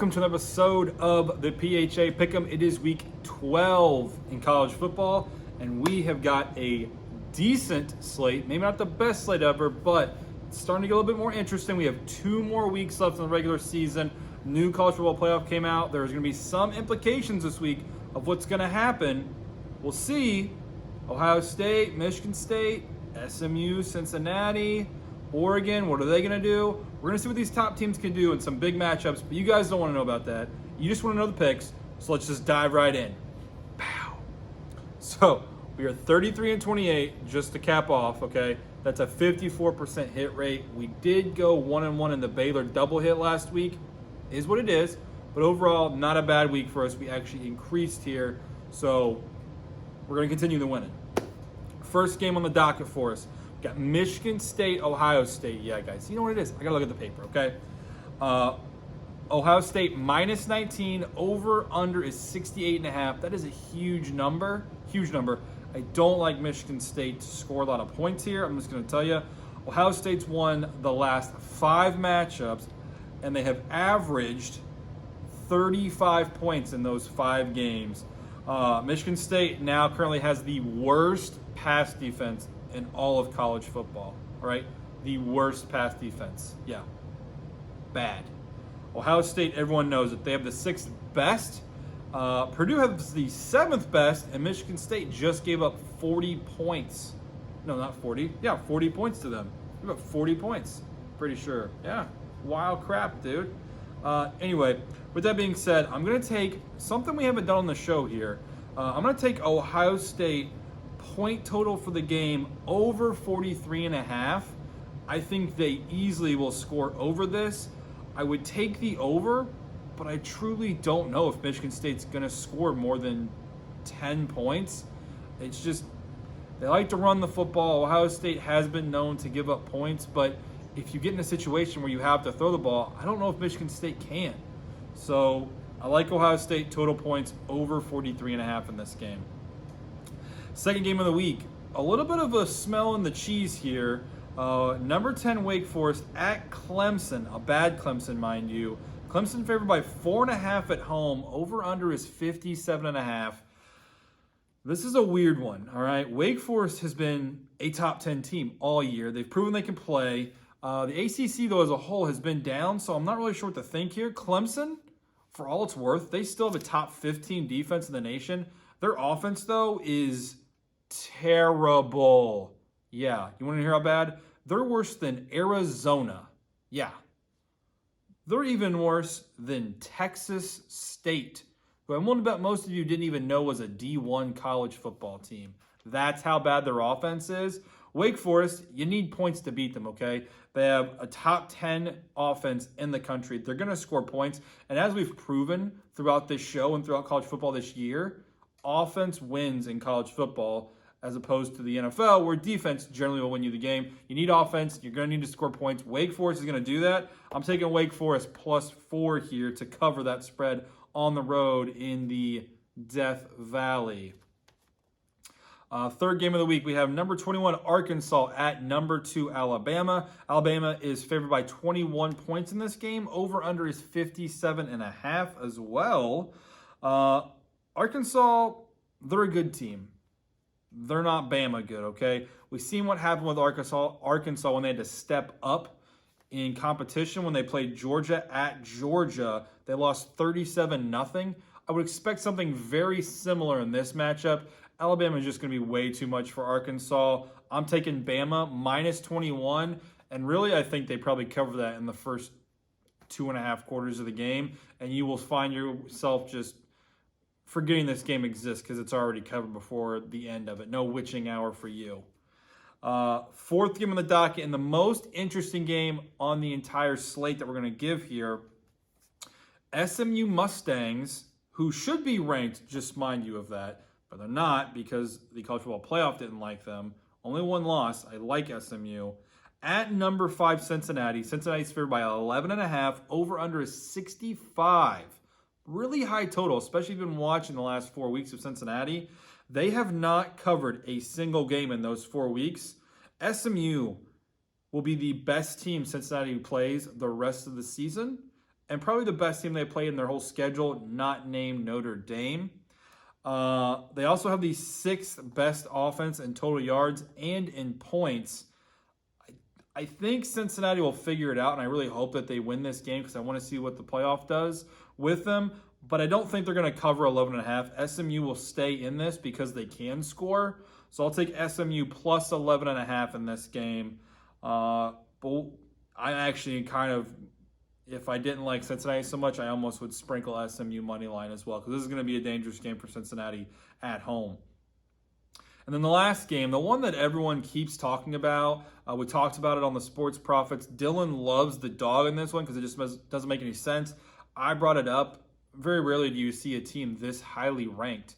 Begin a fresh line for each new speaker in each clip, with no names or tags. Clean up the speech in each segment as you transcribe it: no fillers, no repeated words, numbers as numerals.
welcome to another episode of the PHA Pick'em. It is week 12 in college football, and we have got a decent slate. Maybe not the best slate ever, but it's starting to get a little bit more interesting. We have 2 more weeks left in the regular season. New college football playoff came out. There's going to be some implications this week of what's going to happen. We'll see. Ohio State, Michigan State, SMU Cincinnati, Oregon, what are they going to do? We're going to see what these top teams can do in some big matchups, but you guys don't want to know about that. You just want to know the picks, so let's just dive right in. Pow. So, we are 33-28 just to cap off, okay? That's a 54% hit rate. We did go 1-1 in the Baylor double hit last week. Is what it is, but overall, not a bad week for us. We actually increased here, so we're going to continue the winning. First game on the docket for us. Got Michigan State, Ohio State. Yeah, guys, you know what it is. I got to look at the paper, okay? Ohio State minus 19. Over under is 68.5. That is a huge number. Huge number. I don't like Michigan State to score a lot of points here. I'm just going to tell you. Ohio State's won the last 5 matchups, and they have averaged 35 points in those 5 games. Michigan State now currently has the worst pass defense in all of college football, all right? The worst pass defense. Yeah. Bad. Ohio State, everyone knows it. They have the 6th best. Purdue has the 7th best, and Michigan State just gave up 40 points. No, not 40. Yeah, 40 points to them. Gave up 40 points. Pretty sure. Yeah. Wild crap, dude. Anyway, with that being said, I'm going to take something we haven't done on the show here. I'm going to take Ohio State point total for the game over 43.5. I think they easily will score over this. I would take the over, but I truly don't know if Michigan State's going to score more than 10 points. It's just, they like to run the football. Ohio State has been known to give up points, but if you get in a situation where you have to throw the ball, I don't know if Michigan State can. So I like Ohio State total points over 43.5 in this game. Second game of the week, a little bit of a smell in the cheese here. Number 10 Wake Forest at Clemson, a bad Clemson, mind you. Clemson favored by 4.5 at home. Over under is 57.5. This is a weird one, all right? Wake Forest has been a top 10 team all year. They've proven they can play. The ACC, though, as a whole has been down, so I'm not really sure what to think here. Clemson, for all it's worth, they still have a top 15 defense in the nation. Their offense, though, is terrible. Yeah, you want to hear how bad? They're worse than Arizona. Yeah. They're even worse than Texas State, who I'm willing to bet most of you didn't even know was a D1 college football team. That's how bad their offense is. Wake Forest, you need points to beat them, okay? They have a top 10 offense in the country. They're going to score points. And as we've proven throughout this show and throughout college football this year, offense wins in college football as opposed to the NFL, where defense generally will win you the game. You need offense. You're going to need to score points. Wake Forest is going to do that. I'm taking Wake Forest +4 here to cover that spread on the road in the Death Valley. Third game of the week, we have number 21 Arkansas at number 2 Alabama. Alabama is favored by 21 points in this game. Over under is 57.5 as well. Arkansas, they're a good team. They're not Bama good, okay? We've seen what happened with Arkansas when they had to step up in competition when they played Georgia at Georgia. They lost 37-0. I would expect something very similar in this matchup. Alabama is just going to be way too much for Arkansas. I'm taking Bama minus 21, and really I think they probably cover that in the first 2.5 quarters of the game, and you will find yourself just forgetting this game exists because it's already covered before the end of it. No witching hour for you. Fourth game on the docket, and the most interesting game on the entire slate that we're going to give here, SMU Mustangs, who should be ranked, just mind you of that, but they're not because the college football playoff didn't like them. Only 1 loss. I like SMU. At number 5 Cincinnati. Cincinnati's favored by 11.5. Over under is 65. Really high total, especially if you've been watching the last 4 weeks of Cincinnati. They have not covered a single game in those 4 weeks. SMU will be the best team Cincinnati plays the rest of the season. and probably the best team they played in their whole schedule, not named Notre Dame. They also have the 6th best offense in total yards and in points. I think Cincinnati will figure it out, and I really hope that they win this game because I want to see what the playoff does with them. But I don't think they're going to cover 11.5. SMU will stay in this because they can score. So I'll take SMU plus 11.5 in this game. But I actually kind of, if I didn't like Cincinnati so much, I almost would sprinkle SMU money line as well because this is going to be a dangerous game for Cincinnati at home. And then the last game, the one that everyone keeps talking about, we talked about it on the Sports Profits. Dylan loves the dog in this one because it just doesn't make any sense. I brought it up. Very rarely do you see a team this highly ranked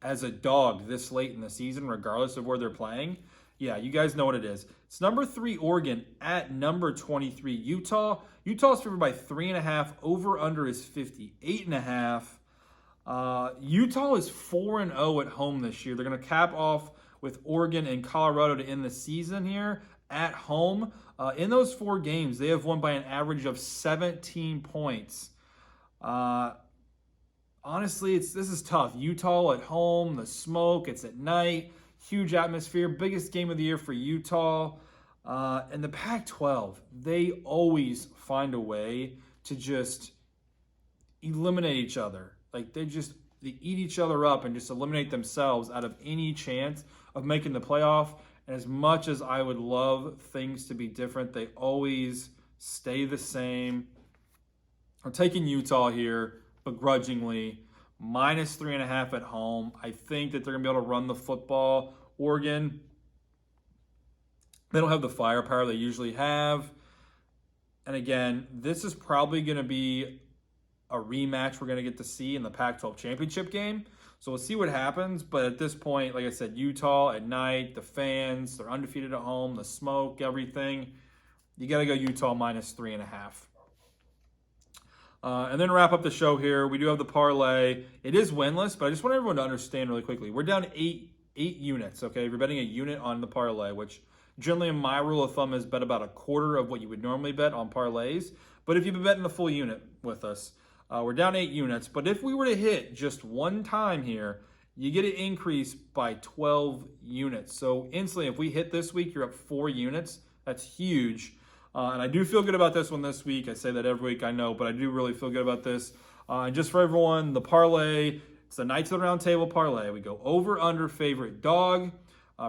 as a dog this late in the season, regardless of where they're playing. Yeah, you guys know what it is. It's number 3 Oregon at number 23 Utah. Utah's favored by 3.5. Over under is 58.5. Utah is 4-0 at home this year. They're going to cap off with Oregon and Colorado to end the season here at home. In those 4 games, they have won by an average of 17 points. Honestly, this is tough. Utah at home, the smoke, it's at night, huge atmosphere, biggest game of the year for Utah. And the Pac-12, they always find a way to just eliminate each other. Like they eat each other up and just eliminate themselves out of any chance of making the playoff. And as much as I would love things to be different, they always stay the same. I'm taking Utah here, begrudgingly, minus 3.5 at home. I think that they're going to be able to run the football. Oregon, they don't have the firepower they usually have. And again, this is probably going to be a rematch we're going to get to see in the Pac-12 championship game. So we'll see what happens. But at this point, like I said, Utah at night, the fans, they're undefeated at home, the smoke, everything. You got to go Utah minus 3.5. And then wrap up the show here. We do have the parlay. It is winless, but I just want everyone to understand really quickly. We're down eight units, okay? If you're betting a unit on the parlay, which generally in my rule of thumb is bet about a quarter of what you would normally bet on parlays. But if you've been betting the full unit with us, we're down 8 units. But if we were to hit just one time here, you get an increase by 12 units. So instantly, if we hit this week, you're up 4 units. That's huge. And I do feel good about this one this week. I say that every week, I know, but I do really feel good about this. And just for everyone, the parlay, it's the Knights of the Round Table Parlay. We go over, under, favorite dog.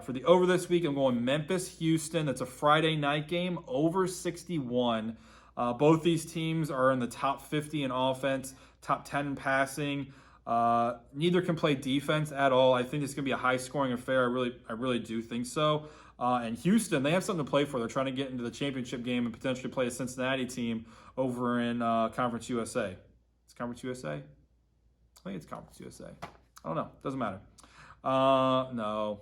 For the over this week, I'm going Memphis, Houston. That's a Friday night game, over 61. Both these teams are in the top 50 in offense, top 10 in passing. Neither can play defense at all. I think it's going to be a high-scoring affair. I really do think so. And Houston, they have something to play for. They're trying to get into the championship game and potentially play a Cincinnati team over in Conference USA. It's Conference USA? I think it's Conference USA. I don't know. Doesn't matter. No.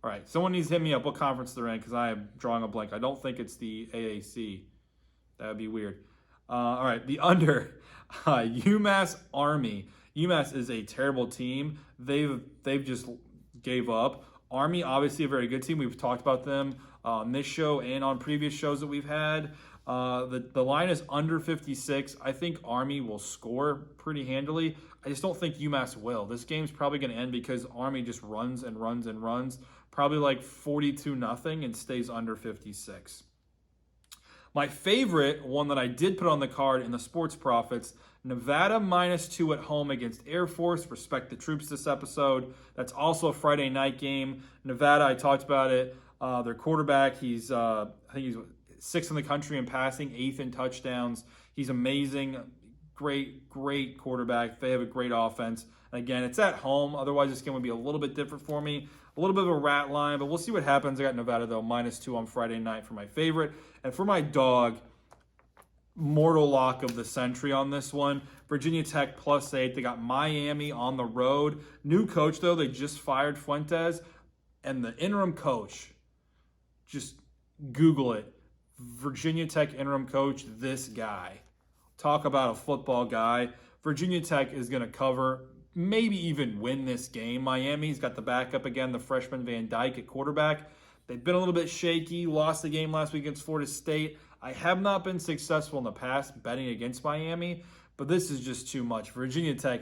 All right. Someone needs to hit me up what conference they're in because I am drawing a blank. I don't think it's the AAC. That would be weird. All right. The under. UMass Army. UMass is a terrible team. They've just gave up. Army, obviously a very good team. We've talked about them on this show and on previous shows that we've had. The line is under 56. I think Army will score pretty handily. I just don't think UMass will. This game's probably going to end because Army just runs and runs and runs. Probably like 42-0 and stays under 56. My favorite one that I did put on the card in the Sports Profits, Nevada -2 at home against Air Force. Respect the troops this episode. That's also a Friday night game. Nevada, I talked about it. Their quarterback, I think he's 6th in the country in passing, 8th in touchdowns. He's amazing. Great quarterback. They have a great offense. And again, it's at home. Otherwise, this game would be a little bit different for me. A little bit of a rat line, but we'll see what happens. I got Nevada, though, -2 on Friday night for my favorite. And for my dog, mortal lock of the century on this one. Virginia Tech +8. They got Miami on the road. New coach, though. They just fired Fuentes. And the interim coach, just Google it. Virginia Tech interim coach, this guy. Talk about a football guy. Virginia Tech is going to cover, maybe even win this game. Miami's got the backup again, the freshman Van Dyke at quarterback. They've been a little bit shaky, lost the game last week against Florida State. I have not been successful in the past betting against Miami, but this is just too much. Virginia Tech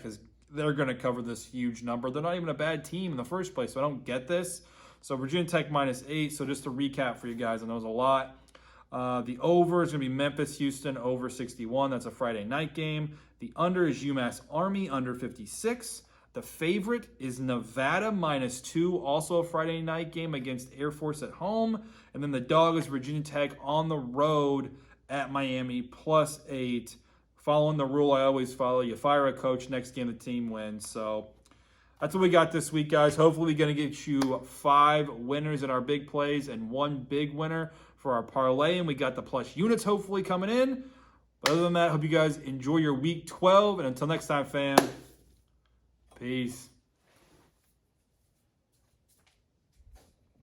they're going to cover this huge number. They're not even a bad team in the first place, so I don't get this. So Virginia Tech -8. So just to recap for you guys, I know it's a lot. The over is going to be Memphis-Houston over 61. That's a Friday night game. The under is UMass Army under 56. The favorite is Nevada -2, also a Friday night game against Air Force at home. And then the dog is Virginia Tech on the road at Miami +8. Following the rule I always follow, you fire a coach, next game the team wins. So that's what we got this week, guys. Hopefully we're going to get you 5 winners in our big plays and 1 big winner for our parlay. And we got the plus units hopefully coming in. But other than that, hope you guys enjoy your week 12. And until next time, fam, peace.